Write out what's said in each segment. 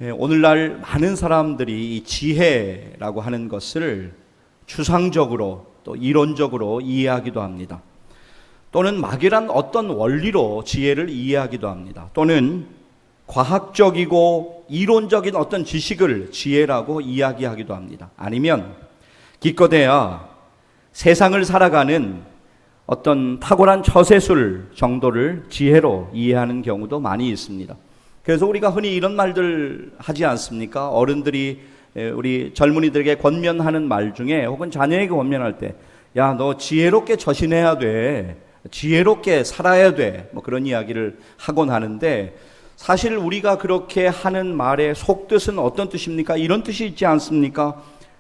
오늘날 많은 사람들이 이 지혜라고 하는 것을 추상적으로 또 이론적으로 이해하기도 합니다. 또는 막연한 어떤 원리로 지혜를 이해하기도 합니다. 또는 과학적이고 이론적인 어떤 지식을 지혜라고 이야기하기도 합니다. 아니면 기껏해야 세상을 살아가는 어떤 탁월한 처세술 정도를 지혜로 이해하는 경우도 많이 있습니다. 그래서 우리가 흔히 이런 말들 하지 않습니까? 어른들이 우리 젊은이들에게 권면하는 말 중에, 혹은 자녀에게 권면할 때, 야, 너 지혜롭게 처신해야 돼, 지혜롭게 살아야 돼, 뭐 그런 이야기를 하곤 하는데, 사실 우리가 그렇게 하는 말의 속뜻은 어떤 뜻입니까? 이런 뜻이 있지 않습니까?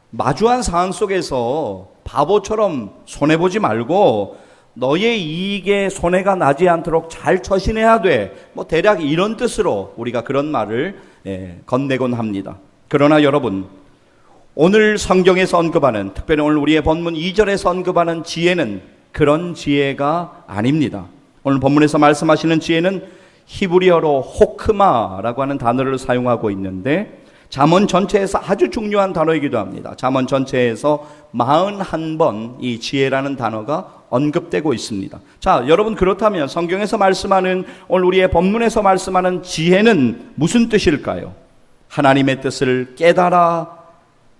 마주한 상황 속에서 바보처럼 손해보지 말고 너의 이익에 손해가 나지 않도록 잘 처신해야 돼, 뭐 대략 이런 뜻으로 우리가 그런 말을 건네곤 합니다. 그러나 여러분, 오늘 성경에서 언급하는, 특별히 오늘 우리의 본문 2절에서 언급하는 지혜는 그런 지혜가 아닙니다. 오늘 본문에서 말씀하시는 지혜는 히브리어로 호크마라고 하는 단어를 사용하고 있는데, 잠언 전체에서 아주 중요한 단어이기도 합니다. 잠언 전체에서 41번 이 지혜라는 단어가 언급되고 있습니다. 자, 여러분, 그렇다면 성경에서 말씀하는, 오늘 우리의 본문에서 말씀하는 지혜는 무슨 뜻일까요? 하나님의 뜻을 깨달아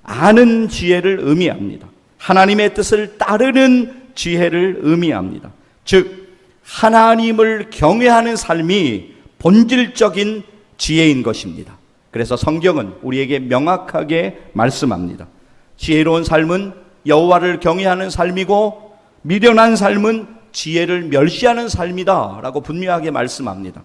아는 지혜를 의미합니다. 하나님의 뜻을 따르는 지혜를 의미합니다. 즉, 하나님을 경외하는 삶이 본질적인 지혜인 것입니다. 그래서 성경은 우리에게 명확하게 말씀합니다. 지혜로운 삶은 여호와를 경외하는 삶이고, 미련한 삶은 지혜를 멸시하는 삶이다 라고 분명하게 말씀합니다.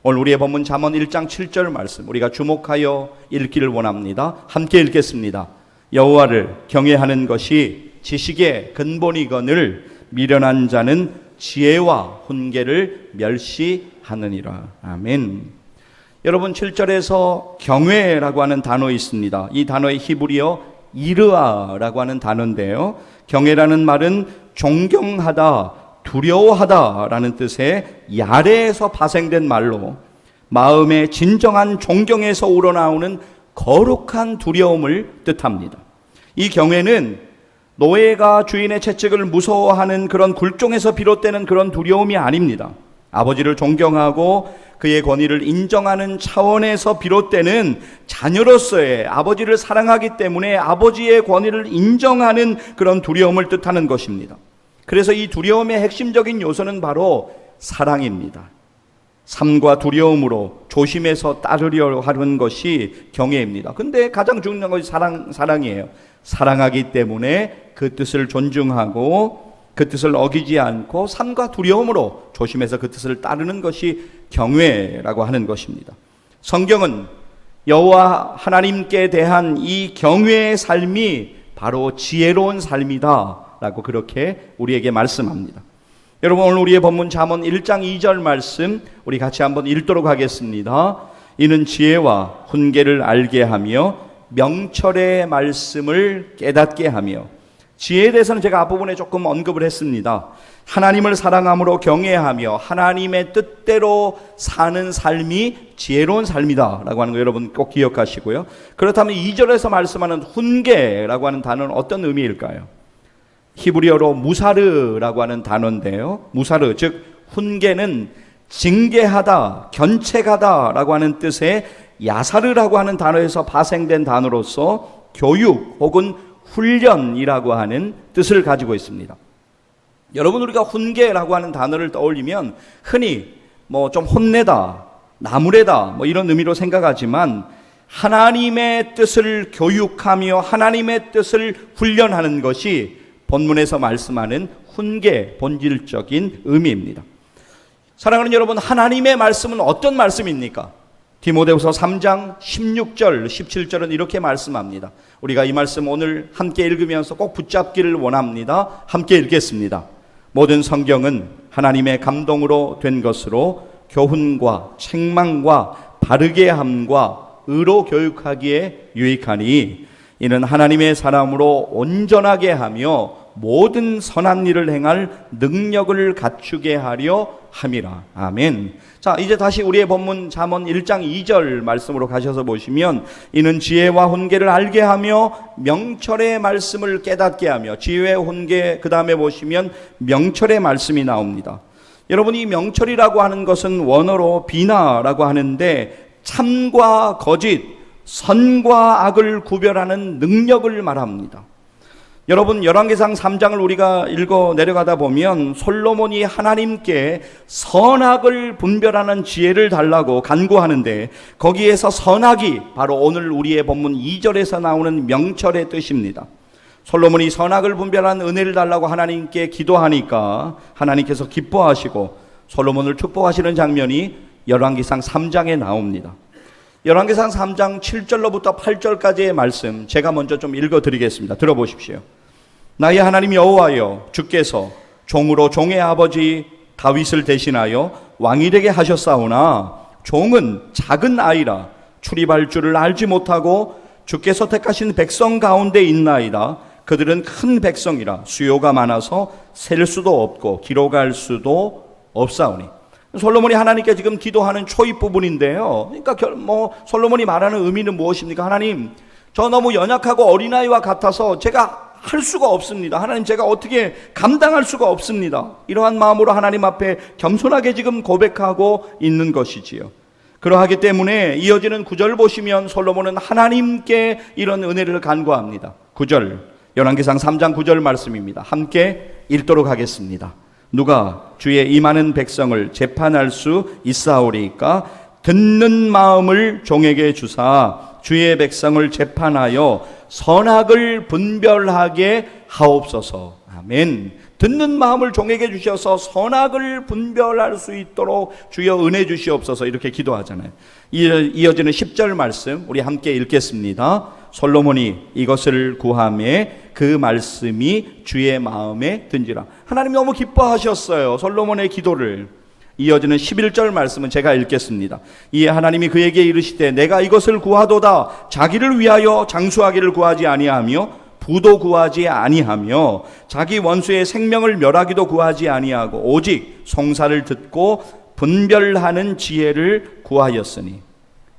오늘 우리의 본문 잠언 1장 7절 말씀, 우리가 주목하여 읽기를 원합니다. 함께 읽겠습니다. 여호와를 경외하는 것이 지식의 근본이거늘 미련한 자는 지혜와 훈계를 멸시하느니라. 아멘. 여러분, 7절에서 경외라고 하는 단어 있습니다. 이 단어의 히브리어 이르아라고 하는 단어인데요, 경외라는 말은 존경하다, 두려워하다라는 뜻의 야레에서 파생된 말로, 마음의 진정한 존경에서 우러나오는 거룩한 두려움을 뜻합니다. 이 경외는 노예가 주인의 채찍을 무서워하는 그런 굴종에서 비롯되는 그런 두려움이 아닙니다. 아버지를 존경하고 그의 권위를 인정하는 차원에서 비롯되는, 자녀로서의 아버지를 사랑하기 때문에 아버지의 권위를 인정하는 그런 두려움을 뜻하는 것입니다. 그래서 이 두려움의 핵심적인 요소는 바로 사랑입니다. 삶과 두려움으로 조심해서 따르려 하는 것이 경외입니다. 근데 가장 중요한 것이 사랑이에요. 사랑하기 때문에 그 뜻을 존중하고 그 뜻을 어기지 않고 삶과 두려움으로 조심해서 그 뜻을 따르는 것이 경외라고 하는 것입니다. 성경은 여호와 하나님께 대한 이 경외의 삶이 바로 지혜로운 삶이다 라고 그렇게 우리에게 말씀합니다. 여러분, 오늘 우리의 본문 잠언 1장 2절 말씀 우리 같이 한번 읽도록 하겠습니다. 이는 지혜와 훈계를 알게 하며 명철의 말씀을 깨닫게 하며. 지혜에 대해서는 제가 앞부분에 조금 언급을 했습니다. 하나님을 사랑함으로 경외하며 하나님의 뜻대로 사는 삶이 지혜로운 삶이다 라고 하는 거 여러분 꼭 기억하시고요. 그렇다면 2절에서 말씀하는 훈계라고 하는 단어는 어떤 의미일까요? 히브리어로 무사르라고 하는 단어인데요, 무사르, 즉 훈계는 징계하다, 견책하다 라고 하는 뜻의 야사르라고 하는 단어에서 파생된 단어로서 교육 혹은 훈련이라고 하는 뜻을 가지고 있습니다. 여러분, 우리가 훈계라고 하는 단어를 떠올리면 흔히 뭐 좀 혼내다, 나무래다 뭐 이런 의미로 생각하지만, 하나님의 뜻을 교육하며 하나님의 뜻을 훈련하는 것이 본문에서 말씀하는 훈계 본질적인 의미입니다. 사랑하는 여러분, 하나님의 말씀은 어떤 말씀입니까? 디모데후서 3장 16절 17절은 이렇게 말씀합니다. 우리가 이 말씀 오늘 함께 읽으면서 꼭 붙잡기를 원합니다. 함께 읽겠습니다. 모든 성경은 하나님의 감동으로 된 것으로 교훈과 책망과 바르게 함과 의로 교육하기에 유익하니, 이는 하나님의 사람으로 온전하게 하며 모든 선한 일을 행할 능력을 갖추게 하려 함이라. 아멘. 자, 이제 다시 우리의 본문 잠언 1장 2절 말씀으로 가셔서 보시면, 이는 지혜와 훈계를 알게 하며 명철의 말씀을 깨닫게 하며, 지혜와 훈계, 그 다음에 보시면 명철의 말씀이 나옵니다. 여러분, 이 명철이라고 하는 것은 원어로 비나라고 하는데 참과 거짓, 선과 악을 구별하는 능력을 말합니다. 여러분, 열왕기상 3장을 우리가 읽어 내려가다 보면 솔로몬이 하나님께 선악을 분별하는 지혜를 달라고 간구하는데, 거기에서 선악이 바로 오늘 우리의 본문 2절에서 나오는 명철의 뜻입니다. 솔로몬이 선악을 분별하는 은혜를 달라고 하나님께 기도하니까 하나님께서 기뻐하시고 솔로몬을 축복하시는 장면이 열왕기상 3장에 나옵니다. 열왕기상 3장 7절로부터 8절까지의 말씀 제가 먼저 좀 읽어드리겠습니다. 들어보십시오. 나의 하나님 여호와여, 주께서 종으로 종의 아버지 다윗을 대신하여 왕이 되게 하셨사오나 종은 작은 아이라 출입할 줄을 알지 못하고 주께서 택하신 백성 가운데 있나이다. 그들은 큰 백성이라 수요가 많아서 셀 수도 없고 기록할 수도 없사오니. 솔로몬이 하나님께 지금 기도하는 초입 부분인데요. 그러니까 솔로몬이 말하는 의미는 무엇입니까? 하나님, 저 너무 연약하고 어린아이와 같아서 제가 할 수가 없습니다. 하나님, 제가 어떻게 감당할 수가 없습니다. 이러한 마음으로 하나님 앞에 겸손하게 지금 고백하고 있는 것이지요. 그러하기 때문에 이어지는 9절 보시면 솔로몬은 하나님께 이런 은혜를 간구합니다. 9절, 열왕기상 3장 9절 말씀입니다. 함께 읽도록 하겠습니다. 누가 주의 이 많은 백성을 재판할 수 있사오리까? 듣는 마음을 종에게 주사 주의 백성을 재판하여 선악을 분별하게 하옵소서. 아멘. 듣는 마음을 종에게 주셔서 선악을 분별할 수 있도록 주여 은혜 주시옵소서, 이렇게 기도하잖아요. 이어지는 10절 말씀 우리 함께 읽겠습니다. 솔로몬이 이것을 구하매 그 말씀이 주의 마음에 든지라. 하나님 너무 기뻐하셨어요, 솔로몬의 기도를. 이어지는 11절 말씀은 제가 읽겠습니다. 이에 하나님이 그에게 이르시되 내가 이것을 구하도다. 자기를 위하여 장수하기를 구하지 아니하며 부도 구하지 아니하며 자기 원수의 생명을 멸하기도 구하지 아니하고 오직 송사를 듣고 분별하는 지혜를 구하였으니.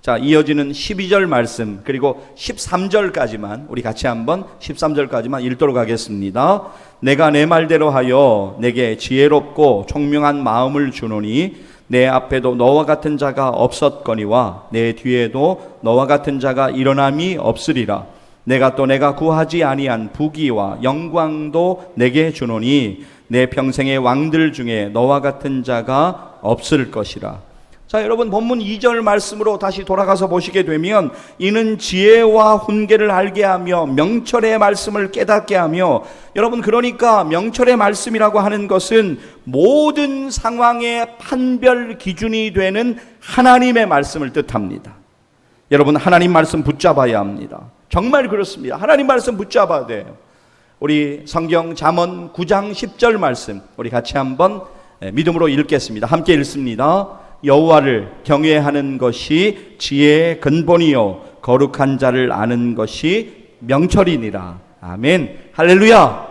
자, 이어지는 12절 말씀 그리고 13절까지만 우리 같이 한번 13절까지만 읽도록 하겠습니다. 내가 내 말대로 하여 내게 지혜롭고 총명한 마음을 주노니 내 앞에도 너와 같은 자가 없었거니와 내 뒤에도 너와 같은 자가 일어남이 없으리라. 내가 구하지 아니한 부귀와 영광도 내게 주노니 내 평생의 왕들 중에 너와 같은 자가 없을 것이라. 자, 여러분, 본문 2절 말씀으로 다시 돌아가서 보시게 되면 이는 지혜와 훈계를 알게 하며 명철의 말씀을 깨닫게 하며, 여러분, 그러니까 명철의 말씀이라고 하는 것은 모든 상황의 판별 기준이 되는 하나님의 말씀을 뜻합니다. 여러분, 하나님 말씀 붙잡아야 합니다. 정말 그렇습니다. 하나님 말씀 붙잡아야 돼요. 우리 성경 잠언 9장 10절 말씀 우리 같이 한번 믿음으로 읽겠습니다. 함께 읽습니다. 여호와를 경외하는 것이 지혜의 근본이요 거룩한 자를 아는 것이 명철이니라. 아멘. 할렐루야.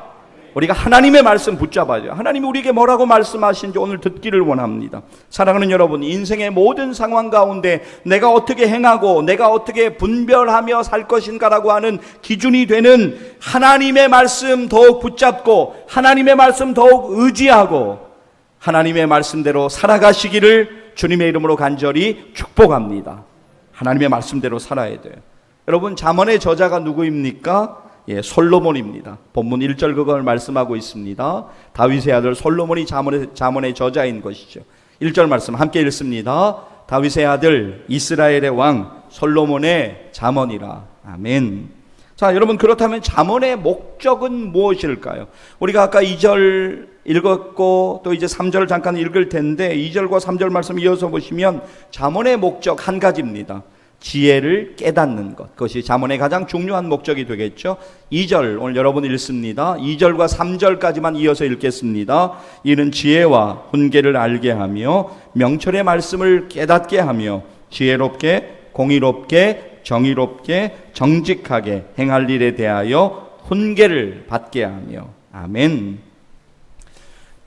우리가 하나님의 말씀 붙잡아야죠. 하나님이 우리에게 뭐라고 말씀하신지 오늘 듣기를 원합니다. 사랑하는 여러분, 인생의 모든 상황 가운데 내가 어떻게 행하고 내가 어떻게 분별하며 살 것인가라고 하는 기준이 되는 하나님의 말씀 더욱 붙잡고 하나님의 말씀 더욱 의지하고 하나님의 말씀대로 살아가시기를 주님의 이름으로 간절히 축복합니다. 하나님의 말씀대로 살아야 돼요. 여러분, 잠언의 저자가 누구입니까? 솔로몬입니다. 본문 1절 그걸 말씀하고 있습니다. 다윗의 아들 솔로몬이 잠언의 저자인 것이죠. 1절 말씀 함께 읽습니다. 다윗의 아들 이스라엘의 왕 솔로몬의 잠언이라. 아멘. 자, 여러분, 그렇다면 잠언의 목적은 무엇일까요? 우리가 아까 2절 읽었고 또 이제 3절 잠깐 읽을 텐데 2절과 3절 말씀 이어서 보시면 잠언의 목적 한 가지입니다. 지혜를 깨닫는 것. 그것이 잠언의 가장 중요한 목적이 되겠죠. 2절 오늘 여러분 읽습니다. 2절과 3절까지만 이어서 읽겠습니다. 이는 지혜와 훈계를 알게 하며 명철의 말씀을 깨닫게 하며 지혜롭게 공의롭게 정의롭게 정직하게 행할 일에 대하여 훈계를 받게 하며. 아멘.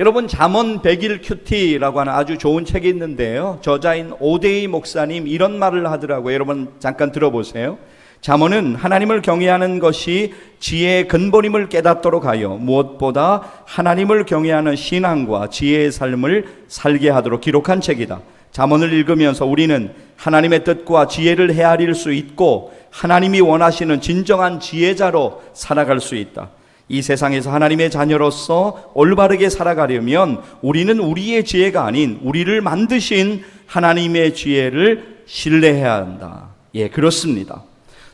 여러분, 잠언 100일 큐티라고 하는 아주 좋은 책이 있는데요, 저자인 오데이 목사님 이런 말을 하더라고요. 여러분 잠깐 들어보세요. 잠언은 하나님을 경외하는 것이 지혜의 근본임을 깨닫도록 하여 무엇보다 하나님을 경외하는 신앙과 지혜의 삶을 살게 하도록 기록한 책이다. 잠언을 읽으면서 우리는 하나님의 뜻과 지혜를 헤아릴 수 있고 하나님이 원하시는 진정한 지혜자로 살아갈 수 있다. 이 세상에서 하나님의 자녀로서 올바르게 살아가려면 우리는 우리의 지혜가 아닌 우리를 만드신 하나님의 지혜를 신뢰해야 한다. 예, 그렇습니다.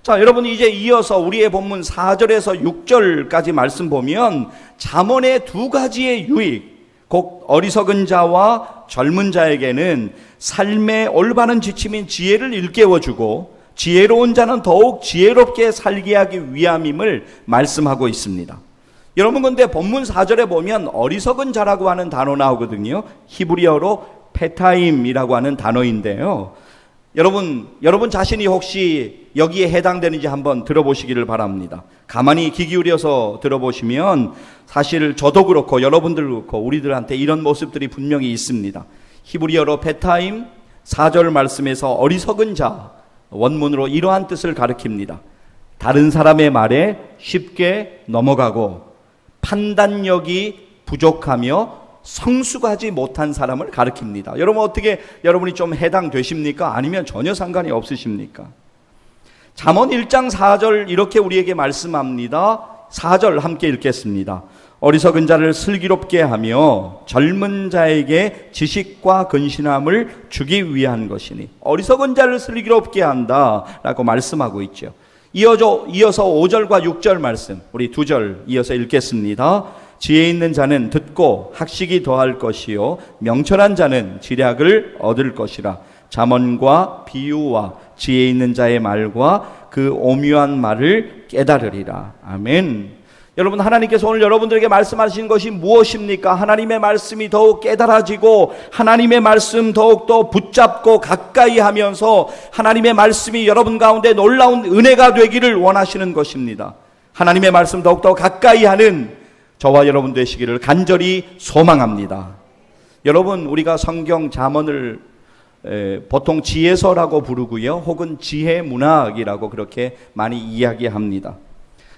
자, 여러분 이제 이어서 우리의 본문 4절에서 6절까지 말씀 보면 잠언의 두 가지의 유익, 곧 어리석은 자와 젊은 자에게는 삶의 올바른 지침인 지혜를 일깨워주고 지혜로운 자는 더욱 지혜롭게 살게 하기 위함임을 말씀하고 있습니다. 여러분, 근데 본문 4절에 보면 어리석은 자라고 하는 단어 나오거든요. 히브리어로 페타임이라고 하는 단어인데요, 여러분 자신이 혹시 여기에 해당되는지 한번 들어보시기를 바랍니다. 가만히 귀 기울여서 들어보시면 사실 저도 그렇고 여러분들 그렇고 우리들한테 이런 모습들이 분명히 있습니다. 히브리어로 페타임 4절 말씀에서 어리석은 자, 원문으로 이러한 뜻을 가리킵니다. 다른 사람의 말에 쉽게 넘어가고 판단력이 부족하며 성숙하지 못한 사람을 가리킵니다. 여러분 어떻게 여러분이 좀 해당되십니까? 아니면 전혀 상관이 없으십니까? 잠언 1장 4절 이렇게 우리에게 말씀합니다. 4절 함께 읽겠습니다. 어리석은 자를 슬기롭게 하며 젊은 자에게 지식과 근신함을 주기 위한 것이니, 어리석은 자를 슬기롭게 한다라고 말씀하고 있죠. 이어서 5절과 6절 말씀 우리 2절 이어서 읽겠습니다. 지혜 있는 자는 듣고 학식이 더할 것이요 명철한 자는 지략을 얻을 것이라. 잠언과 비유와 지혜 있는 자의 말과 그 오묘한 말을 깨달으리라. 아멘. 여러분, 하나님께서 오늘 여러분들에게 말씀하신 것이 무엇입니까? 하나님의 말씀이 더욱 깨달아지고 하나님의 말씀 더욱더 붙잡고 가까이 하면서 하나님의 말씀이 여러분 가운데 놀라운 은혜가 되기를 원하시는 것입니다. 하나님의 말씀 더욱더 가까이 하는 저와 여러분 되시기를 간절히 소망합니다. 여러분, 우리가 성경 잠언을 보통 지혜서라고 부르고요, 혹은 지혜문학이라고 그렇게 많이 이야기합니다.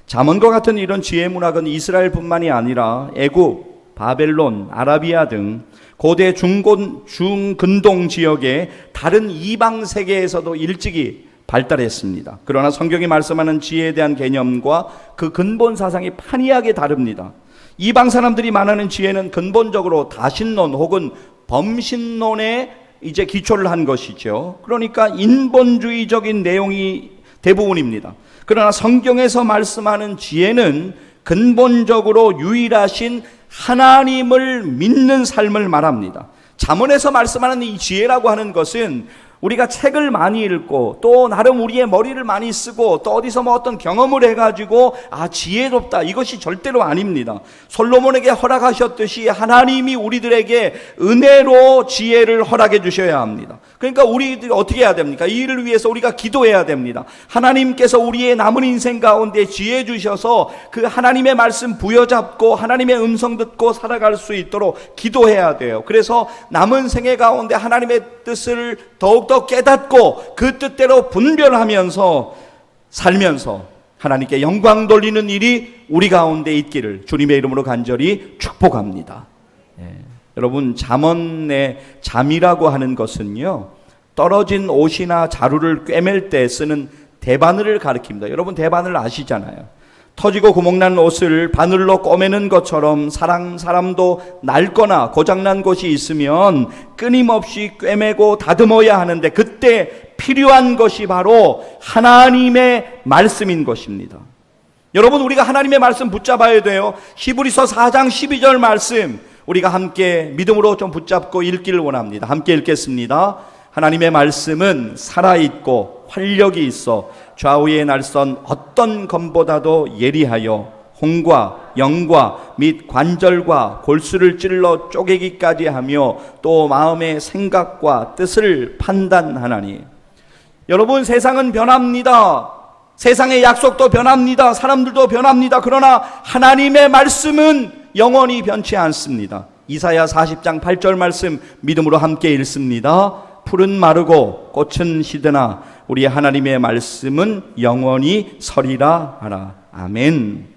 잠언과 같은 이런 지혜문학은 이스라엘뿐만이 아니라 애굽, 바벨론, 아라비아 등 고대 중근동 지역의 다른 이방 세계에서도 일찍이 발달했습니다. 그러나 성경이 말씀하는 지혜에 대한 개념과 그 근본 사상이 판이하게 다릅니다. 이방 사람들이 말하는 지혜는 근본적으로 다신론 혹은 범신론에 이제 기초를 한 것이죠. 그러니까 인본주의적인 내용이 대부분입니다. 그러나 성경에서 말씀하는 지혜는 근본적으로 유일하신 하나님을 믿는 삶을 말합니다. 잠언에서 말씀하는 이 지혜라고 하는 것은 우리가 책을 많이 읽고 또 나름 우리의 머리를 많이 쓰고 또 어디서 어떤 경험을 해가지고 지혜롭다, 이것이 절대로 아닙니다. 솔로몬에게 허락하셨듯이 하나님이 우리들에게 은혜로 지혜를 허락해 주셔야 합니다. 그러니까 우리들이 어떻게 해야 됩니까? 이 일을 위해서 우리가 기도해야 됩니다. 하나님께서 우리의 남은 인생 가운데 지혜 주셔서 그 하나님의 말씀 부여잡고 하나님의 음성 듣고 살아갈 수 있도록 기도해야 돼요. 그래서 남은 생애 가운데 하나님의 뜻을 더욱더 깨닫고 그 뜻대로 분별하면서 살면서 하나님께 영광 돌리는 일이 우리 가운데 있기를 주님의 이름으로 간절히 축복합니다. 여러분, 잠언의 잠이라고 하는 것은요, 떨어진 옷이나 자루를 꿰맬 때 쓰는 대바늘을 가리킵니다. 여러분, 대바늘 아시잖아요. 터지고 구멍난 옷을 바늘로 꿰매는 것처럼 사람도 낡거나 고장난 곳이 있으면 끊임없이 꿰매고 다듬어야 하는데, 그때 필요한 것이 바로 하나님의 말씀인 것입니다. 여러분, 우리가 하나님의 말씀 붙잡아야 돼요. 히브리서 4장 12절 말씀 우리가 함께 믿음으로 좀 붙잡고 읽기를 원합니다. 함께 읽겠습니다. 하나님의 말씀은 살아있고 활력이 있어 좌우의 날선 어떤 검보다도 예리하여 홍과 영과 및 관절과 골수를 찔러 쪼개기까지 하며 또 마음의 생각과 뜻을 판단하나니. 여러분, 세상은 변합니다. 세상의 약속도 변합니다. 사람들도 변합니다. 그러나 하나님의 말씀은 영원히 변치 않습니다. 이사야 40장 8절 말씀 믿음으로 함께 읽습니다. 풀은 마르고 꽃은 시드나 우리 하나님의 말씀은 영원히 서리라 하라. 아멘.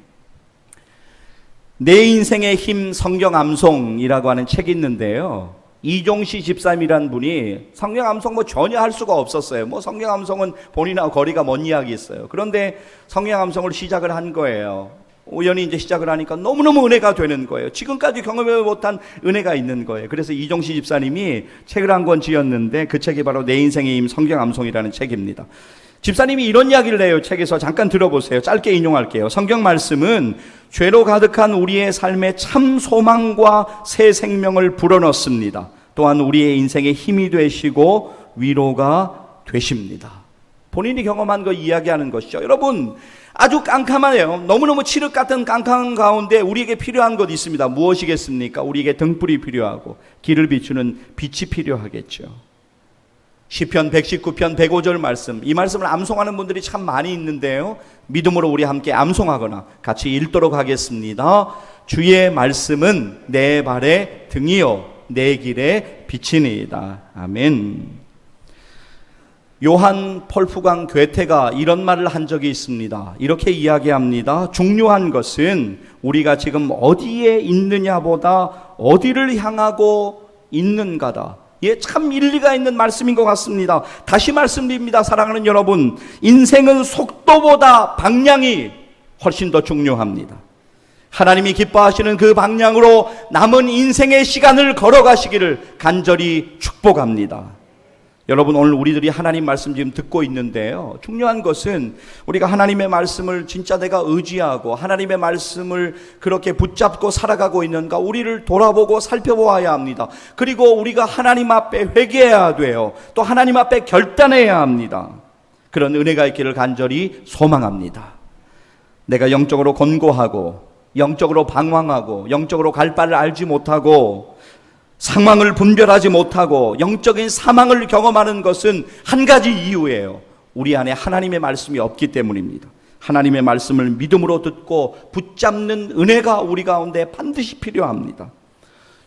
내 인생의 힘 성경 암송이라고 하는 책이 있는데요, 이종시 집사님이란 분이 성경 암송 전혀 할 수가 없었어요. 성경 암송은 본인하고 거리가 먼 이야기 있어요. 그런데 성경 암송을 시작을 한 거예요. 우연히 이제 시작을 하니까 너무너무 은혜가 되는 거예요. 지금까지 경험해 못한 은혜가 있는 거예요. 그래서 이종시 집사님이 책을 한 권 지었는데 그 책이 바로 내 인생의 힘 성경 암송이라는 책입니다. 집사님이 이런 이야기를 해요. 책에서 잠깐 들어보세요. 짧게 인용할게요. 성경 말씀은 죄로 가득한 우리의 삶에 참 소망과 새 생명을 불어넣습니다. 또한 우리의 인생의 힘이 되시고 위로가 되십니다. 본인이 경험한 거 이야기하는 것이죠. 여러분, 아주 깜깜해요. 너무너무 칠흑 같은 깜깜한 가운데 우리에게 필요한 것 있습니다. 무엇이겠습니까? 우리에게 등불이 필요하고 길을 비추는 빛이 필요하겠죠. 시편 119편 105절 말씀, 이 말씀을 암송하는 분들이 참 많이 있는데요, 믿음으로 우리 함께 암송하거나 같이 읽도록 하겠습니다. 주의 말씀은 내 발의 등이요 내 길의 빛이니이다. 아멘. 요한 폴프강 괴테가 이런 말을 한 적이 있습니다. 이렇게 이야기합니다. 중요한 것은 우리가 지금 어디에 있느냐보다 어디를 향하고 있는가다. 참 일리가 있는 말씀인 것 같습니다. 다시 말씀드립니다. 사랑하는 여러분, 인생은 속도보다 방향이 훨씬 더 중요합니다. 하나님이 기뻐하시는 그 방향으로 남은 인생의 시간을 걸어가시기를 간절히 축복합니다. 여러분, 오늘 우리들이 하나님 말씀 지금 듣고 있는데요, 중요한 것은 우리가 하나님의 말씀을 진짜 내가 의지하고 하나님의 말씀을 그렇게 붙잡고 살아가고 있는가, 우리를 돌아보고 살펴보아야 합니다. 그리고 우리가 하나님 앞에 회개해야 돼요. 또 하나님 앞에 결단해야 합니다. 그런 은혜가 있기를 간절히 소망합니다. 내가 영적으로 곤고하고 영적으로 방황하고 영적으로 갈 바를 알지 못하고 상황을 분별하지 못하고 영적인 사망을 경험하는 것은 한 가지 이유예요. 우리 안에 하나님의 말씀이 없기 때문입니다. 하나님의 말씀을 믿음으로 듣고 붙잡는 은혜가 우리 가운데 반드시 필요합니다.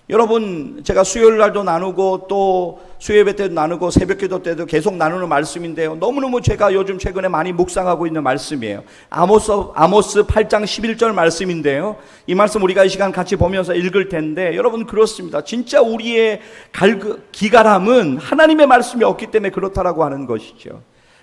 여러분, 제가 수요일 날도 나누고 또 수요예배 때도 나누고 새벽기도 때도 계속 나누는 말씀인데요, 너무너무 제가 요즘 최근에 많이 묵상하고 있는 말씀이에요. 아모스 8장 11절 말씀인데요, 이 말씀 우리가 이 시간 같이 보면서 읽을 텐데, 여러분, 그렇습니다. 진짜 우리의 기갈함은 하나님의 말씀이 없기 때문에 그렇다라고 하는 것이죠.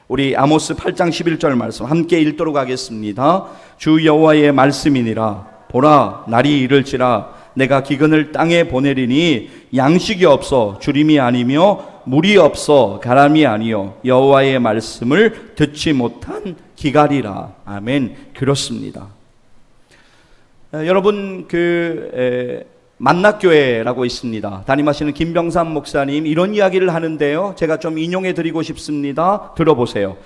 우리 아모스 8장 11절 말씀 함께 읽도록 하겠습니다. 주 여호와의 말씀이니라. 보라, 날이 이를지라 내가 기근을 땅에 보내리니 양식이 없어 주림이 아니며 물이 없어 가람이 아니요 여호와의 말씀을 듣지 못한 기갈이라. 아멘. 그렇습니다. 여러분, 만낙교회라고 있습니다. 담임하시는 김병삼 목사님 이런 이야기를 하는데요, 제가 좀 인용해 드리고 싶습니다. 들어보세요.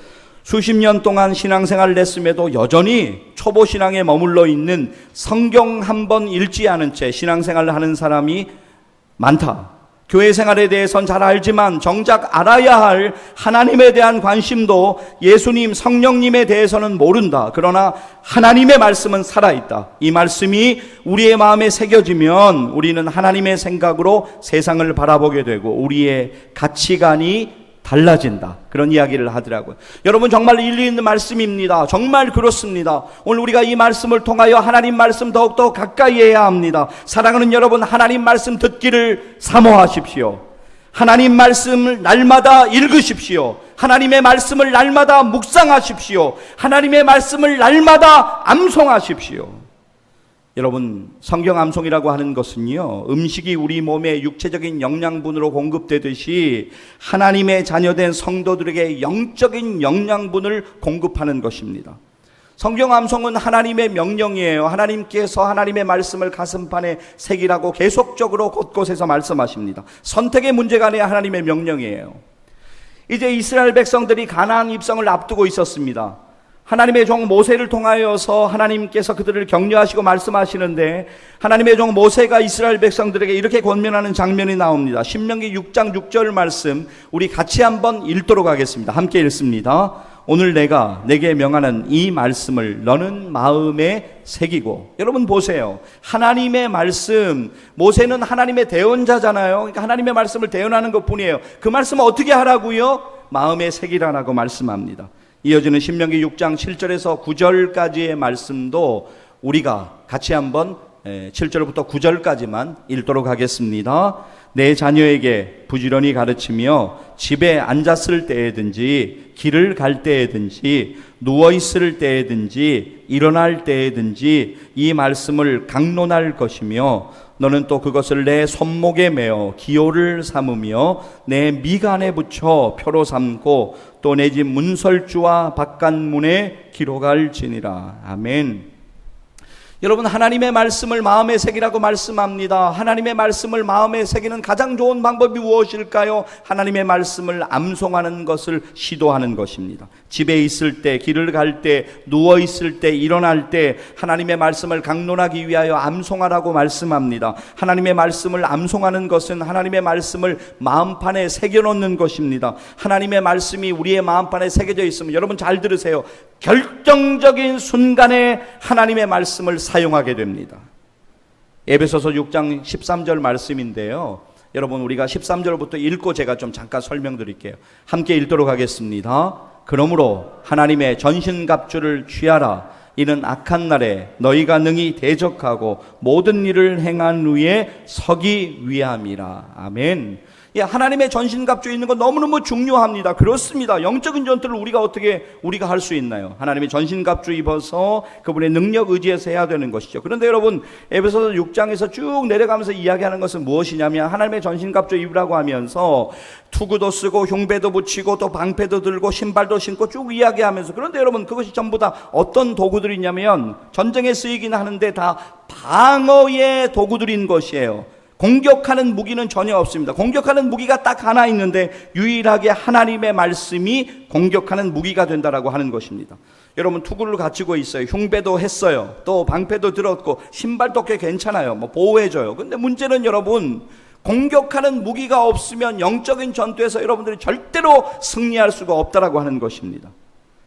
수십 년 동안 신앙생활을 했음에도 여전히 초보 신앙에 머물러 있는, 성경 한 번 읽지 않은 채 신앙생활을 하는 사람이 많다. 교회 생활에 대해서는 잘 알지만 정작 알아야 할 하나님에 대한 관심도 예수님, 성령님에 대해서는 모른다. 그러나 하나님의 말씀은 살아있다. 이 말씀이 우리의 마음에 새겨지면 우리는 하나님의 생각으로 세상을 바라보게 되고 우리의 가치관이 달라진다. 그런 이야기를 하더라고요. 여러분, 정말 일리 있는 말씀입니다. 정말 그렇습니다. 오늘 우리가 이 말씀을 통하여 하나님 말씀 더욱더 가까이 해야 합니다. 사랑하는 여러분, 하나님 말씀 듣기를 사모하십시오. 하나님 말씀을 날마다 읽으십시오. 하나님의 말씀을 날마다 묵상하십시오. 하나님의 말씀을 날마다 암송하십시오. 여러분, 성경 암송이라고 하는 것은요, 음식이 우리 몸에 육체적인 영양분으로 공급되듯이 하나님의 자녀된 성도들에게 영적인 영양분을 공급하는 것입니다. 성경 암송은 하나님의 명령이에요. 하나님께서 하나님의 말씀을 가슴판에 새기라고 계속적으로 곳곳에서 말씀하십니다. 선택의 문제가 아니라 하나님의 명령이에요. 이제 이스라엘 백성들이 가나안 입성을 앞두고 있었습니다. 하나님의 종 모세를 통하여서 하나님께서 그들을 격려하시고 말씀하시는데, 하나님의 종 모세가 이스라엘 백성들에게 이렇게 권면하는 장면이 나옵니다. 신명기 6장 6절 말씀 우리 같이 한번 읽도록 하겠습니다. 함께 읽습니다. 오늘 내가 내게 명하는 이 말씀을 너는 마음에 새기고. 여러분 보세요. 하나님의 말씀, 모세는 하나님의 대언자잖아요. 그러니까 하나님의 말씀을 대언하는 것뿐이에요. 그 말씀을 어떻게 하라고요? 마음에 새기라라고 말씀합니다. 이어지는 신명기 6장 7절에서 9절까지의 말씀도 우리가 같이 한번 7절부터 9절까지만 읽도록 하겠습니다. 내 자녀에게 부지런히 가르치며 집에 앉았을 때에든지 길을 갈 때에든지 누워있을 때에든지 일어날 때에든지 이 말씀을 강론할 것이며 너는 또 그것을 내 손목에 매어 기호를 삼으며 내 미간에 붙여 표로 삼고 또 내 집 문설주와 바깥문에 기록할지니라. 아멘. 여러분, 하나님의 말씀을 마음에 새기라고 말씀합니다. 하나님의 말씀을 마음에 새기는 가장 좋은 방법이 무엇일까요? 하나님의 말씀을 암송하는 것을 시도하는 것입니다. 집에 있을 때, 길을 갈 때, 누워 있을 때, 일어날 때 하나님의 말씀을 강론하기 위하여 암송하라고 말씀합니다. 하나님의 말씀을 암송하는 것은 하나님의 말씀을 마음판에 새겨놓는 것입니다. 하나님의 말씀이 우리의 마음판에 새겨져 있으면, 여러분 잘 들으세요, 결정적인 순간에 하나님의 말씀을 사용하게 됩니다. 에베소서 6장 13절 말씀인데요, 여러분 우리가 13절부터 읽고 제가 좀 잠깐 설명드릴게요. 함께 읽도록 하겠습니다. 그러므로 하나님의 전신갑주를 취하라. 이는 악한 날에 너희가 능히 대적하고 모든 일을 행한 후에 서기 위함이라. 아멘. 하나님의 전신갑주에 있는 건 너무너무 중요합니다. 그렇습니다. 영적인 전투를 우리가 할 수 있나요? 하나님의 전신갑주 입어서 그분의 능력 의지해서 해야 되는 것이죠. 그런데 여러분, 에베소서 6장에서 쭉 내려가면서 이야기하는 것은 무엇이냐면, 하나님의 전신갑주 입으라고 하면서 투구도 쓰고 흉배도 붙이고 또 방패도 들고 신발도 신고 쭉 이야기하면서, 그런데 여러분 그것이 전부 다 어떤 도구들이냐면 전쟁에 쓰이긴 하는데 다 방어의 도구들인 것이에요. 공격하는 무기는 전혀 없습니다. 공격하는 무기가 딱 하나 있는데 유일하게 하나님의 말씀이 공격하는 무기가 된다라고 하는 것입니다. 여러분 투구를 갖추고 있어요. 흉배도 했어요. 또 방패도 들었고 신발도 꽤 괜찮아요. 보호해줘요. 근데 문제는 여러분, 공격하는 무기가 없으면 영적인 전투에서 여러분들이 절대로 승리할 수가 없다라고 하는 것입니다.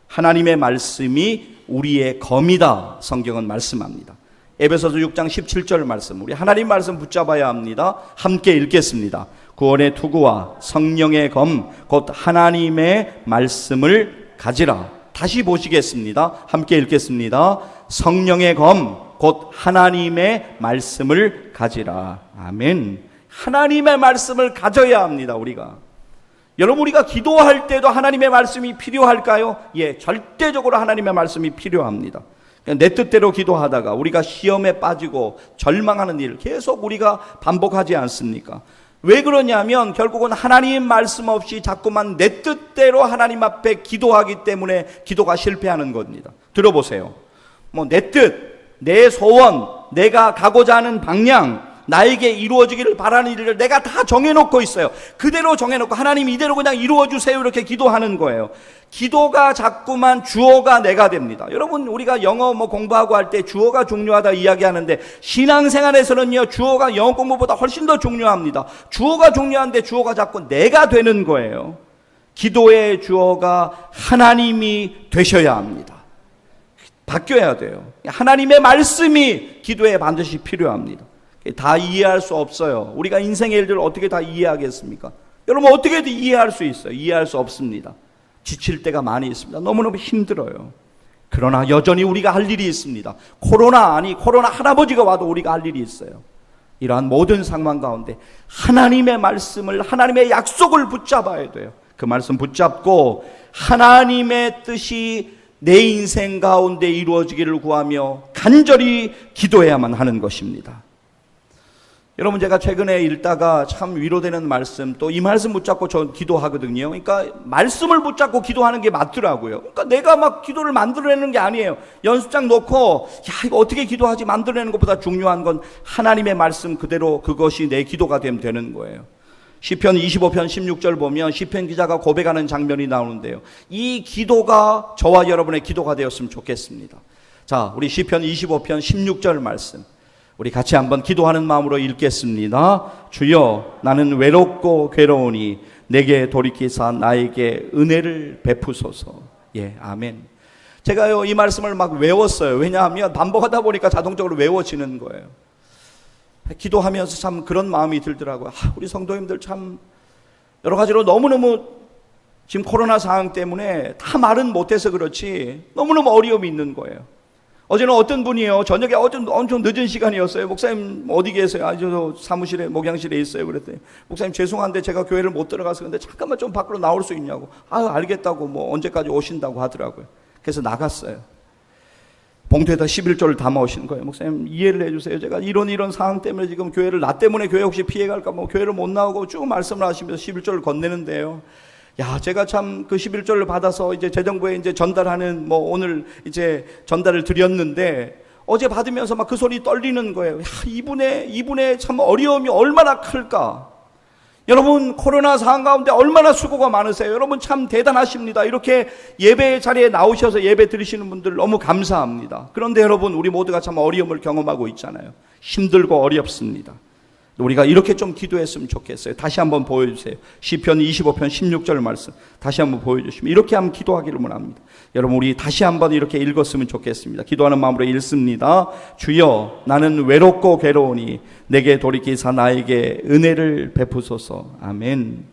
하나님의 말씀이 우리의 검이다, 성경은 말씀합니다. 에베소서 6장 17절 말씀, 우리 하나님 말씀 붙잡아야 합니다. 함께 읽겠습니다. 구원의 투구와 성령의 검 곧 하나님의 말씀을 가지라. 다시 보시겠습니다. 함께 읽겠습니다. 성령의 검 곧 하나님의 말씀을 가지라. 아멘. 하나님의 말씀을 가져야 합니다. 우리가, 여러분, 우리가 기도할 때도 하나님의 말씀이 필요할까요? 예, 절대적으로 하나님의 말씀이 필요합니다. 내 뜻대로 기도하다가 우리가 시험에 빠지고 절망하는 일 계속 우리가 반복하지 않습니까? 왜 그러냐면 결국은 하나님 말씀 없이 자꾸만 내 뜻대로 하나님 앞에 기도하기 때문에 기도가 실패하는 겁니다. 들어보세요. 내 뜻, 내 소원, 내가 가고자 하는 방향, 나에게 이루어지기를 바라는 일을 내가 다 정해놓고 있어요. 그대로 정해놓고 하나님 이대로 그냥 이루어주세요 이렇게 기도하는 거예요. 기도가 자꾸만 주어가 내가 됩니다. 여러분, 우리가 영어 공부하고 할 때 주어가 중요하다 이야기하는데 신앙생활에서는요, 주어가 영어 공부보다 훨씬 더 중요합니다. 주어가 중요한데 주어가 자꾸 내가 되는 거예요. 기도의 주어가 하나님이 되셔야 합니다. 바뀌어야 돼요. 하나님의 말씀이 기도에 반드시 필요합니다. 다 이해할 수 없어요. 우리가 인생의 일들을 어떻게 다 이해하겠습니까? 여러분, 어떻게든 이해할 수 있어요? 이해할 수 없습니다. 지칠 때가 많이 있습니다. 너무너무 힘들어요. 그러나 여전히 우리가 할 일이 있습니다. 코로나 할아버지가 와도 우리가 할 일이 있어요. 이러한 모든 상황 가운데 하나님의 말씀을, 하나님의 약속을 붙잡아야 돼요. 그 말씀 붙잡고 하나님의 뜻이 내 인생 가운데 이루어지기를 구하며 간절히 기도해야만 하는 것입니다. 여러분, 제가 최근에 읽다가 참 위로되는 말씀, 또 이 말씀 붙잡고 저 기도하거든요. 그러니까 말씀을 붙잡고 기도하는 게 맞더라고요. 그러니까 내가 막 기도를 만들어내는 게 아니에요. 연습장 놓고 이거 어떻게 기도하지 만들어내는 것보다 중요한 건 하나님의 말씀 그대로 그것이 내 기도가 되면 되는 거예요. 시편 25편 16절 보면 시편 기자가 고백하는 장면이 나오는데요, 이 기도가 저와 여러분의 기도가 되었으면 좋겠습니다. 자, 우리 시편 25편 16절 말씀 우리 같이 한번 기도하는 마음으로 읽겠습니다. 주여, 나는 외롭고 괴로우니 내게 돌이키사 나에게 은혜를 베푸소서. 예, 아멘. 제가요, 이 말씀을 막 외웠어요. 왜냐하면 반복하다 보니까 자동적으로 외워지는 거예요. 기도하면서 참 그런 마음이 들더라고요. 우리 성도님들 참 여러 가지로 너무너무 지금 코로나 상황 때문에 다 말은 못해서 그렇지 너무너무 어려움이 있는 거예요. 어제는 어떤 분이요, 저녁에 엄청 늦은 시간이었어요. 목사님 어디 계세요? 저 사무실에, 목양실에 있어요. 그랬더니 목사님 죄송한데 제가 교회를 못 들어가서 근데 잠깐만 좀 밖으로 나올 수 있냐고. 알겠다고 뭐 언제까지 오신다고 하더라고요. 그래서 나갔어요. 봉투에다 11조를 담아 오신 거예요. 목사님 이해를 해주세요. 제가 이런 상황 때문에 지금 교회를, 나 때문에 교회 혹시 피해갈까 뭐 교회를 못 나오고 쭉 말씀을 하시면서 11조를 건네는데요. 제가 참 그 11조를 받아서 이제 재정부에 이제 전달하는 뭐 오늘 이제 전달을 드렸는데 어제 받으면서 막 그 손이 떨리는 거예요. 이분의 참 어려움이 얼마나 클까. 여러분 코로나 상황 가운데 얼마나 수고가 많으세요. 여러분 참 대단하십니다. 이렇게 예배 자리에 나오셔서 예배 드리시는 분들 너무 감사합니다. 그런데 여러분 우리 모두가 참 어려움을 경험하고 있잖아요. 힘들고 어렵습니다. 우리가 이렇게 좀 기도했으면 좋겠어요. 다시 한번 보여주세요. 시편 25편 16절 말씀 다시 한번 보여주시면 이렇게 한번 기도하기를 원합니다. 여러분 우리 다시 한번 이렇게 읽었으면 좋겠습니다. 기도하는 마음으로 읽습니다. 주여 나는 외롭고 괴로우니 내게 돌이키사 나에게 은혜를 베푸소서. 아멘.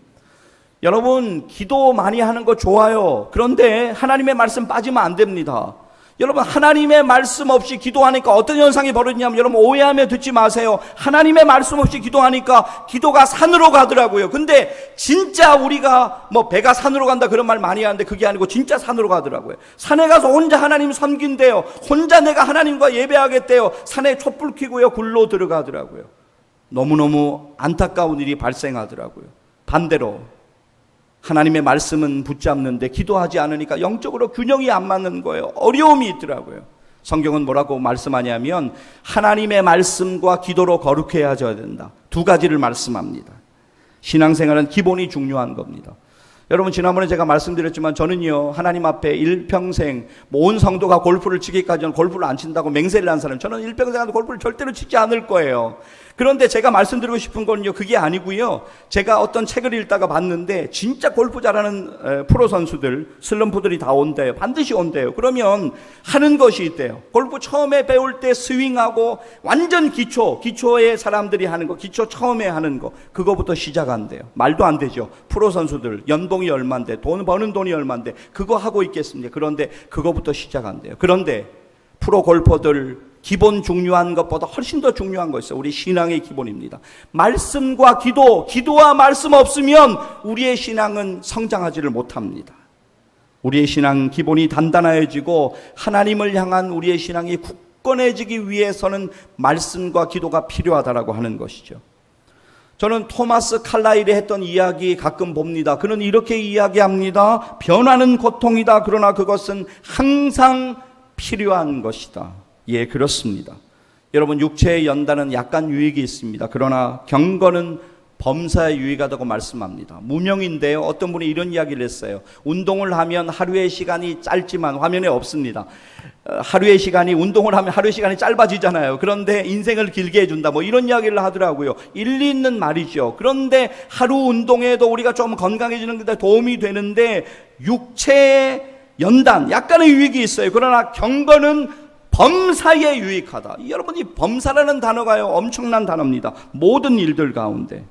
여러분 기도 많이 하는 거 좋아요. 그런데 하나님의 말씀 빠지면 안 됩니다. 여러분 하나님의 말씀 없이 기도하니까 어떤 현상이 벌어지냐면, 여러분 오해하며 듣지 마세요. 하나님의 말씀 없이 기도하니까 기도가 산으로 가더라고요. 근데 진짜 우리가 뭐 배가 산으로 간다 그런 말 많이 하는데 그게 아니고 진짜 산으로 가더라고요. 산에 가서 혼자 하나님 섬긴대요. 혼자 내가 하나님과 예배하겠대요. 산에 촛불 켜고요 굴로 들어가더라고요. 너무너무 안타까운 일이 발생하더라고요. 반대로 하나님의 말씀은 붙잡는데 기도하지 않으니까 영적으로 균형이 안 맞는 거예요. 어려움이 있더라고요. 성경은 뭐라고 말씀하냐면 하나님의 말씀과 기도로 거룩해져야 된다. 두 가지를 말씀합니다. 신앙생활은 기본이 중요한 겁니다. 여러분 지난번에 제가 말씀드렸지만 저는요 하나님 앞에 일평생 온 성도가 골프를 치기까지는 골프를 안 친다고 맹세를 한 사람, 저는 일평생 골프를 절대로 치지 않을 거예요. 그런데 제가 말씀드리고 싶은 건요 그게 아니고요, 제가 어떤 책을 읽다가 봤는데 진짜 골프 잘하는 프로 선수들, 슬럼프들이 다 온대요. 반드시 온대요. 그러면 하는 것이 있대요. 골프 처음에 배울 때 스윙하고 완전 기초의 사람들이 하는 거, 기초 처음에 하는 거, 그거부터 시작한대요. 말도 안 되죠. 프로 선수들 연봉이 얼만데, 돈 버는 돈이 얼만데 그거 하고 있겠습니까? 그런데 그거부터 시작한대요. 그런데 프로 골퍼들 기본 중요한 것보다 훨씬 더 중요한 거 있어요. 우리 신앙의 기본입니다. 말씀과 기도와 말씀 없으면 우리의 신앙은 성장하지를 못합니다. 우리의 신앙 기본이 단단해지고 하나님을 향한 우리의 신앙이 굳건해지기 위해서는 말씀과 기도가 필요하다라고 하는 것이죠. 저는 토마스 칼라일이 했던 이야기 가끔 봅니다. 그는 이렇게 이야기합니다. 변화는 고통이다. 그러나 그것은 항상 필요한 것이다. 예, 그렇습니다. 여러분 육체의 연단은 약간 유익이 있습니다. 그러나 경건은 범사에 유익하다고 말씀합니다. 무명인데요, 어떤 분이 이런 이야기를 했어요. 운동을 하면 하루의 시간이 짧지만, 화면에 없습니다. 하루의 시간이, 운동을 하면 하루의 시간이 짧아지잖아요. 그런데 인생을 길게 해준다, 뭐 이런 이야기를 하더라고요. 일리 있는 말이죠. 그런데 하루 운동에도 우리가 좀 건강해지는 데 도움이 되는데 육체의 연단, 약간의 유익이 있어요. 그러나 경건은 범사에 유익하다. 여러분 이 범사라는 단어가요 엄청난 단어입니다. 모든 일들 가운데.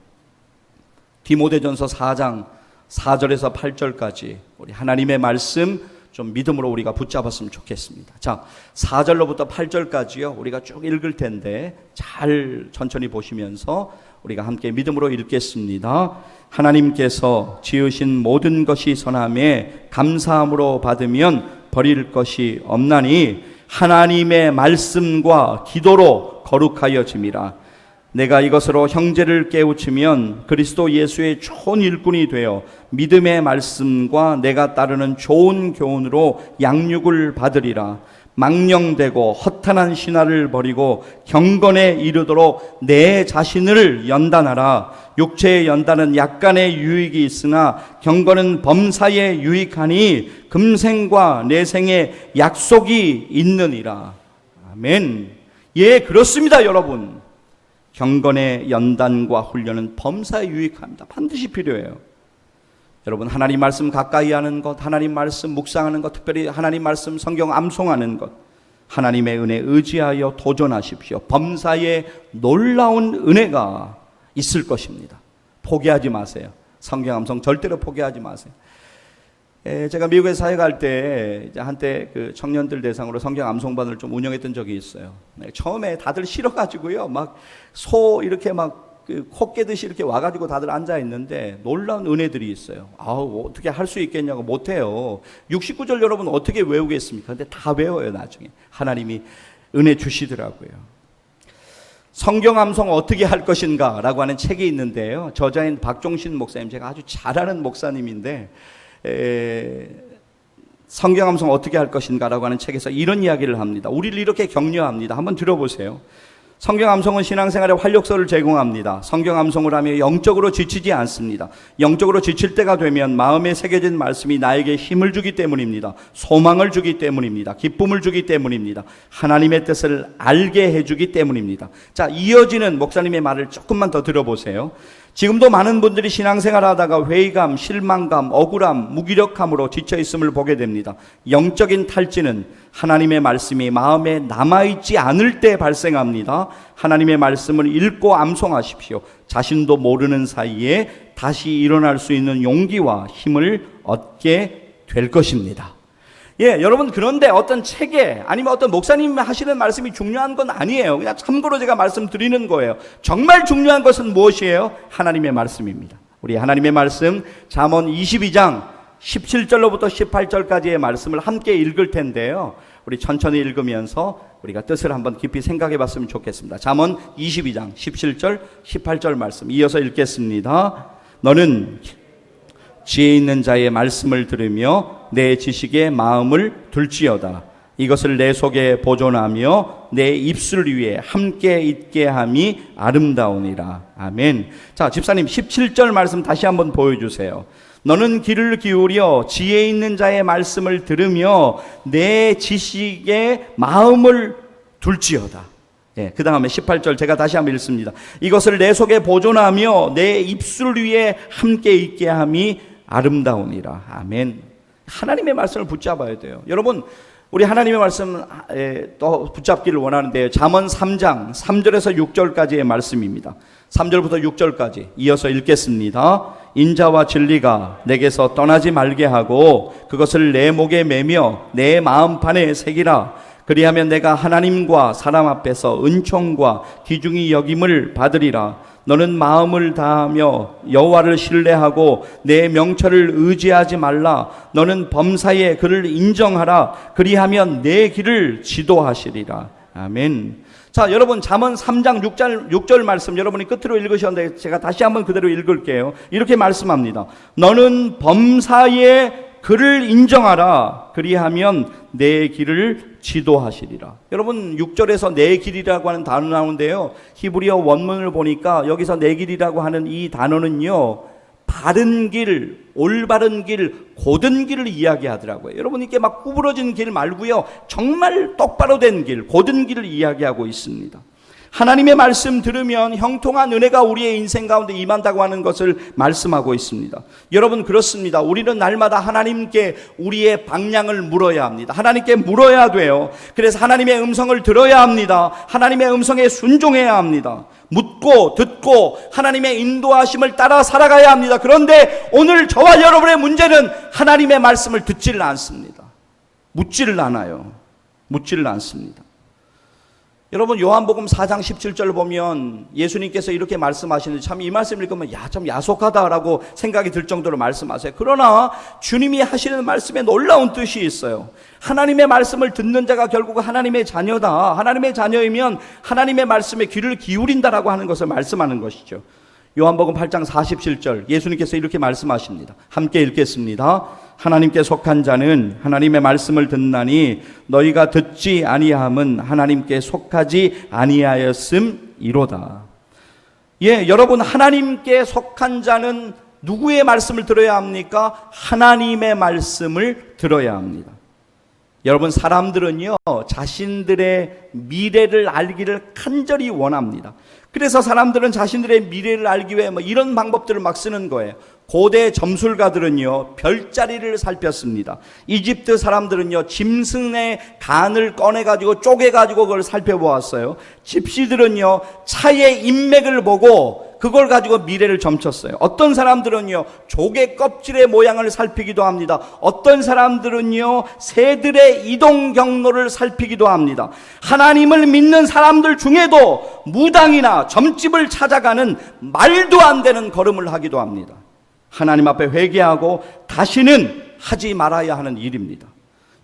디모데전서 4장 4절에서 8절까지 우리 하나님의 말씀 좀 믿음으로 우리가 붙잡았으면 좋겠습니다. 자, 4절로부터 8절까지요 우리가 쭉 읽을 텐데 잘 천천히 보시면서 우리가 함께 믿음으로 읽겠습니다. 하나님께서 지으신 모든 것이 선함에 감사함으로 받으면 버릴 것이 없나니 하나님의 말씀과 기도로 거룩하여짐이라. 내가 이것으로 형제를 깨우치면 그리스도 예수의 좋은 일꾼이 되어 믿음의 말씀과 내가 따르는 좋은 교훈으로 양육을 받으리라. 망령되고 허탄한 신화를 버리고 경건에 이르도록 내 자신을 연단하라. 육체의 연단은 약간의 유익이 있으나 경건은 범사에 유익하니 금생과 내생에 약속이 있느니라. 아멘. 예, 그렇습니다, 여러분. 경건의 연단과 훈련은 범사에 유익합니다. 반드시 필요해요. 여러분, 하나님 말씀 가까이 하는 것, 하나님 말씀 묵상하는 것, 특별히 하나님 말씀 성경 암송하는 것, 하나님의 은혜 의지하여 도전하십시오. 범사에 놀라운 은혜가 있을 것입니다. 포기하지 마세요. 성경 암송 절대로 포기하지 마세요. 제가 미국에 사회 갈 때 한때 그 청년들 대상으로 성경 암송반을 좀 운영했던 적이 있어요. 처음에 다들 싫어가지고요, 막 소 이렇게 막 코 깨듯이 이렇게 와가지고 다들 앉아 있는데 놀라운 은혜들이 있어요. 아우, 어떻게 할 수 있겠냐고. 못해요. 69절 여러분 어떻게 외우겠습니까? 근데 다 외워요. 나중에 하나님이 은혜 주시더라고요. 성경 암송 어떻게 할 것인가 라고 하는 책이 있는데요, 저자인 박종신 목사님, 제가 아주 잘 아는 목사님인데, 성경 암송 어떻게 할 것인가 라고 하는 책에서 이런 이야기를 합니다. 우리를 이렇게 격려합니다. 한번 들어보세요. 성경 암송은 신앙생활에 활력소를 제공합니다. 성경 암송을 하며 영적으로 지치지 않습니다. 영적으로 지칠 때가 되면 마음에 새겨진 말씀이 나에게 힘을 주기 때문입니다. 소망을 주기 때문입니다. 기쁨을 주기 때문입니다. 하나님의 뜻을 알게 해주기 때문입니다. 자, 이어지는 목사님의 말을 조금만 더 들어보세요. 지금도 많은 분들이 신앙생활 하다가 회의감, 실망감, 억울함, 무기력함으로 지쳐있음을 보게 됩니다. 영적인 탈진은 하나님의 말씀이 마음에 남아있지 않을 때 발생합니다. 하나님의 말씀을 읽고 암송하십시오. 자신도 모르는 사이에 다시 일어날 수 있는 용기와 힘을 얻게 될 것입니다. 여러분, 그런데 어떤 책에 아니면 어떤 목사님 하시는 말씀이 중요한 건 아니에요. 그냥 참고로 제가 말씀드리는 거예요. 정말 중요한 것은 무엇이에요? 하나님의 말씀입니다. 우리 하나님의 말씀 잠언 22장 17절로부터 18절까지의 말씀을 함께 읽을 텐데요, 우리 천천히 읽으면서 우리가 뜻을 한번 깊이 생각해 봤으면 좋겠습니다. 잠언 22장 17절 18절 말씀 이어서 읽겠습니다. 너는 지혜 있는 자의 말씀을 들으며 내 지식에 마음을 둘지어다. 이것을 내 속에 보존하며 내 입술 위에 함께 있게 함이 아름다우니라. 아멘. 자, 집사님 17절 말씀 다시 한번 보여주세요. 너는 귀를 기울여 지혜 있는 자의 말씀을 들으며 내 지식에 마음을 둘지어다. 그 다음에 18절 제가 다시 한번 읽습니다. 이것을 내 속에 보존하며 내 입술 위에 함께 있게 함이 아름다우니라. 아멘. 하나님의 말씀을 붙잡아야 돼요. 여러분, 우리 하나님의 말씀 또 붙잡기를 원하는데요, 잠언 3장 3절에서 6절까지의 말씀입니다. 3절부터 6절까지 이어서 읽겠습니다. 인자와 진리가 내게서 떠나지 말게 하고 그것을 내 목에 매며 내 마음판에 새기라. 그리하면 내가 하나님과 사람 앞에서 은총과 귀중히 여김을 받으리라. 너는 마음을 다하며 여호와를 신뢰하고 내 명철을 의지하지 말라. 너는 범사에 그를 인정하라. 그리하면 내 길을 지도하시리라. 아멘. 자, 여러분, 잠언 3장 6절 말씀 여러분이 끝으로 읽으셨는데 제가 다시 한번 그대로 읽을게요. 이렇게 말씀합니다. 너는 범사에 그를 인정하라. 그리하면 내 길을 지도하시리라. 여러분, 6절에서 내 길이라고 하는 단어 나오는데요, 히브리어 원문을 보니까 여기서 내 길이라고 하는 이 단어는요, 바른 길, 올바른 길, 곧은 길을 이야기하더라고요. 여러분, 이렇게 막 구부러진 길 말고요, 정말 똑바로 된 길, 곧은 길을 이야기하고 있습니다. 하나님의 말씀 들으면 형통한 은혜가 우리의 인생 가운데 임한다고 하는 것을 말씀하고 있습니다. 여러분, 그렇습니다. 우리는 날마다 하나님께 우리의 방향을 물어야 합니다. 하나님께 물어야 돼요. 그래서 하나님의 음성을 들어야 합니다. 하나님의 음성에 순종해야 합니다. 묻고 듣고 하나님의 인도하심을 따라 살아가야 합니다. 그런데 오늘 저와 여러분의 문제는 하나님의 말씀을 듣지를 않습니다. 묻지를 않아요. 묻지를 않습니다. 여러분, 요한복음 4장 17절 보면 예수님께서 이렇게 말씀하시는데 참 이 말씀을 읽으면 참 야속하다라고 생각이 들 정도로 말씀하세요. 그러나 주님이 하시는 말씀에 놀라운 뜻이 있어요. 하나님의 말씀을 듣는 자가 결국 하나님의 자녀다. 하나님의 자녀이면 하나님의 말씀에 귀를 기울인다라고 하는 것을 말씀하는 것이죠. 요한복음 8장 47절 예수님께서 이렇게 말씀하십니다. 함께 읽겠습니다. 하나님께 속한 자는 하나님의 말씀을 듣나니 너희가 듣지 아니함은 하나님께 속하지 아니하였음이로다. 여러분, 하나님께 속한 자는 누구의 말씀을 들어야 합니까? 하나님의 말씀을 들어야 합니다. 여러분, 사람들은요, 자신들의 미래를 알기를 간절히 원합니다. 그래서 사람들은 자신들의 미래를 알기 위해 이런 방법들을 막 쓰는 거예요. 고대 점술가들은요, 별자리를 살폈습니다. 이집트 사람들은요, 짐승의 간을 꺼내가지고 쪼개가지고 그걸 살펴보았어요. 집시들은요, 차의 인맥을 보고 그걸 가지고 미래를 점쳤어요. 어떤 사람들은요, 조개 껍질의 모양을 살피기도 합니다. 어떤 사람들은요, 새들의 이동 경로를 살피기도 합니다. 하나님을 믿는 사람들 중에도 무당이나 점집을 찾아가는 말도 안 되는 걸음을 하기도 합니다. 하나님 앞에 회개하고 다시는 하지 말아야 하는 일입니다.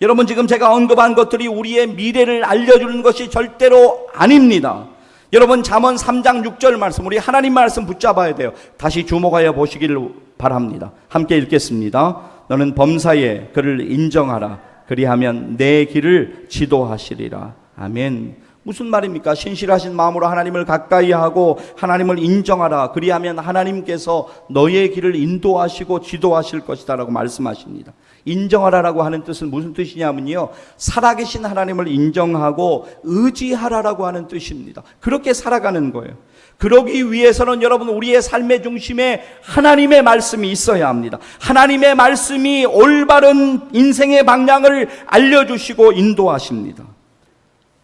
여러분, 지금 제가 언급한 것들이 우리의 미래를 알려주는 것이 절대로 아닙니다. 여러분, 잠언 3장 6절 말씀, 우리 하나님 말씀 붙잡아야 돼요. 다시 주목하여 보시기를 바랍니다. 함께 읽겠습니다. 너는 범사에 그를 인정하라. 그리하면 내 길을 지도하시리라. 아멘. 무슨 말입니까? 신실하신 마음으로 하나님을 가까이 하고 하나님을 인정하라. 그리하면 하나님께서 너의 길을 인도하시고 지도하실 것이다 라고 말씀하십니다. 인정하라라고 하는 뜻은 무슨 뜻이냐면요, 살아계신 하나님을 인정하고 의지하라라고 하는 뜻입니다. 그렇게 살아가는 거예요. 그러기 위해서는 여러분, 우리의 삶의 중심에 하나님의 말씀이 있어야 합니다. 하나님의 말씀이 올바른 인생의 방향을 알려주시고 인도하십니다.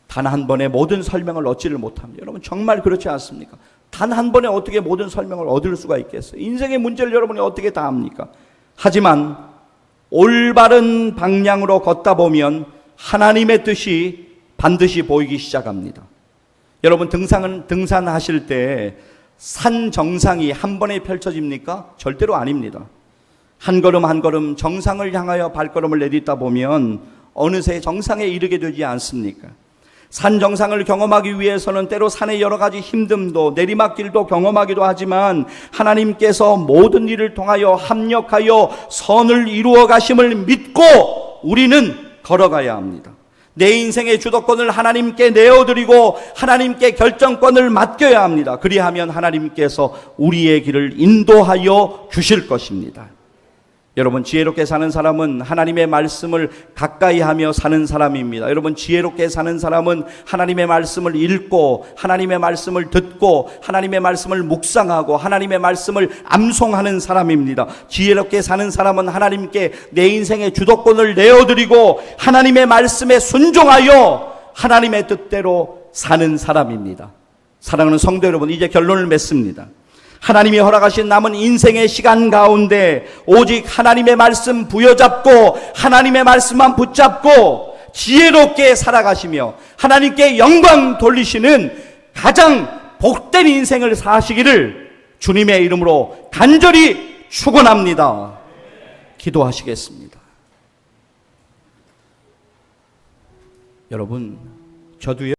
단 한 번에 모든 설명을 얻지를 못합니다. 여러분, 정말 그렇지 않습니까? 단 한 번에 어떻게 모든 설명을 얻을 수가 있겠어요? 인생의 문제를 여러분이 어떻게 다 합니까? 하지만 올바른 방향으로 걷다 보면 하나님의 뜻이 반드시 보이기 시작합니다. 여러분, 등산하실 때 산 정상이 한 번에 펼쳐집니까? 절대로 아닙니다. 한 걸음 한 걸음 정상을 향하여 발걸음을 내딛다 보면 어느새 정상에 이르게 되지 않습니까? 산 정상을 경험하기 위해서는 때로 산의 여러 가지 힘듦도 내리막길도 경험하기도 하지만 하나님께서 모든 일을 통하여 합력하여 선을 이루어 가심을 믿고 우리는 걸어가야 합니다. 내 인생의 주도권을 하나님께 내어드리고 하나님께 결정권을 맡겨야 합니다. 그리하면 하나님께서 우리의 길을 인도하여 주실 것입니다. 여러분, 지혜롭게 사는 사람은 하나님의 말씀을 가까이 하며 사는 사람입니다. 여러분, 지혜롭게 사는 사람은 하나님의 말씀을 읽고 하나님의 말씀을 듣고 하나님의 말씀을 묵상하고 하나님의 말씀을 암송하는 사람입니다. 지혜롭게 사는 사람은 하나님께 내 인생의 주도권을 내어드리고 하나님의 말씀에 순종하여 하나님의 뜻대로 사는 사람입니다. 사랑하는 성도 여러분, 이제 결론을 맺습니다. 하나님이 허락하신 남은 인생의 시간 가운데 오직 하나님의 말씀 부여잡고 하나님의 말씀만 붙잡고 지혜롭게 살아가시며 하나님께 영광 돌리시는 가장 복된 인생을 사시기를 주님의 이름으로 간절히 축원합니다. 기도하시겠습니다. 여러분, 저도요.